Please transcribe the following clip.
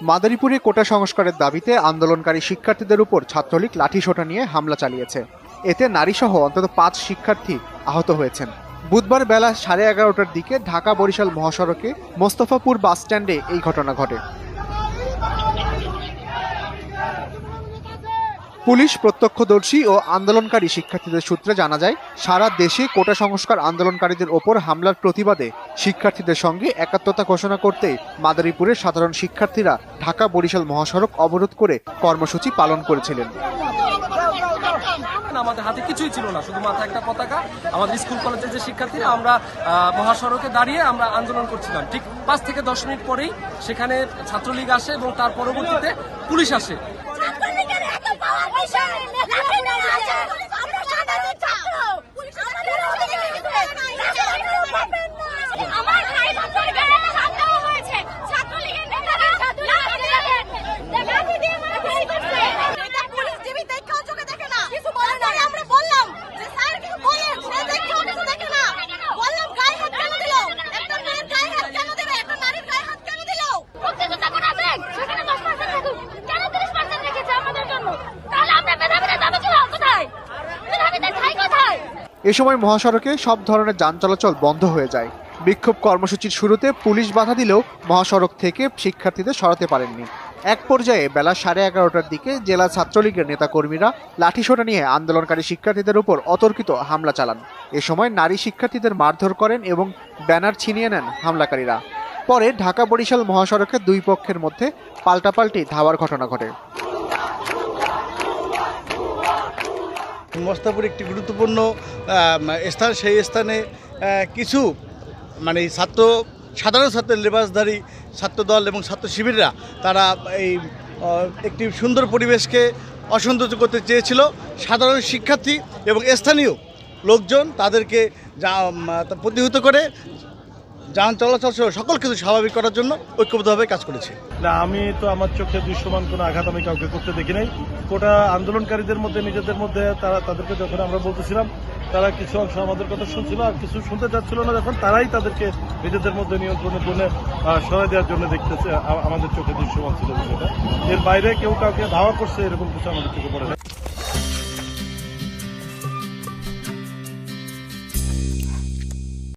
মাদারীপুরে কোটা সংস্কারের দাবিতে আন্দোলনকারী শিক্ষার্থীদের উপর ছাত্রলীগ লাঠিসোঁটা নিয়ে হামলা চালিয়েছে। এতে নারীসহ অন্তত ৫ শিক্ষার্থী আহত হয়েছেন। বুধবার বেলা 11:30টার দিকে ঢাকা বরিশাল মহাসড়কে মোস্তফাপুর বাসস্ট্যান্ডে এই ঘটনা ঘটে। পুলিশ, প্রত্যক্ষদর্শী ও আন্দোলনকারী শিক্ষার্থীদের সূত্রে জানা যায়, সারা দেশে কোটা সংস্কার আন্দোলনকারীদের ওপর হামলার প্রতিবাদে শিক্ষার্থীদের সঙ্গে একাত্মতা ঘোষণা করতে মাদারীপুরের সাধারণ শিক্ষার্থীরা ঢাকা বরিশাল মহাসড়ক অবরোধ করে কর্মসূচি পালন করেছিলেন। আমাদের হাতে কিছুই ছিল না, শুধু মাথায় একটা পতাকা। আমাদের স্কুল কলেজের যে শিক্ষার্থীরা আমরা মহাসড়কে দাঁড়িয়ে আমরা আন্দোলন করছিলাম। ঠিক 5 থেকে 10 মিনিট পরেই সেখানে ছাত্রলীগ আসে এবং তার পরবর্তীতে পুলিশ আসে। এ সময় মহাসড়কে সব ধরনের যান চলাচল বন্ধ হয়ে যায়। বিক্ষোভ কর্মসূচির শুরুতে পুলিশ বাধা দিলেও মহাসড়ক থেকে শিক্ষার্থীদের সরাতে পারেননি। এক পর্যায়ে বেলা 11:30টার দিকে জেলা ছাত্রলীগের নেতাকর্মীরা লাঠিসোঁটা নিয়ে আন্দোলনকারী শিক্ষার্থীদের উপর অতর্কিত হামলা চালান। এ সময় নারী শিক্ষার্থীদের মারধর করেন এবং ব্যানার ছিনিয়ে নেন হামলাকারীরা। পরে ঢাকা বরিশাল মহাসড়কে দুই পক্ষের মধ্যে পাল্টাপাল্টি ধাওয়ার ঘটনা ঘটে। মোস্তাপুর একটি গুরুত্বপূর্ণ স্থান, সেই স্থানে কিছু সাধারণ ছাত্র লেবাসধারী ছাত্রদল এবং ছাত্র শিবিররা তারা এই একটি সুন্দর পরিবেশকে অসৌন্দর্য করতে চেয়েছিল। সাধারণ শিক্ষার্থী এবং স্থানীয় লোকজন তাদেরকে প্রতিহত করে যান চলাচল সহ সকল কিছু স্বাভাবিক করার জন্য ঐক্যবদ্ধভাবে কাজ করেছে। না, আমি তো আমার চোখে দৃশ্যমান কোনো আঘাত আমি কাউকে করতে দেখি নাই। কোটা আন্দোলনকারীদের মধ্যে নিজেদের মধ্যে তাদেরকে যখন আমরা বলতেছিলাম, তারা কিছু অংশ আমাদের কথা শুনছিল আর কিছু শুনতে চাচ্ছিল না, যখন তারাই তাদেরকে নিজেদের মধ্যে নিয়ন্ত্রণের জন্য সরাই দেওয়ার জন্য দেখতেছে। আমাদের চোখে দৃশ্যমান ছিল বিষয়টা। এর বাইরে কেউ কাউকে ধাওয়া করছে এরকম কিছু আমাদের চোখে পড়ে না।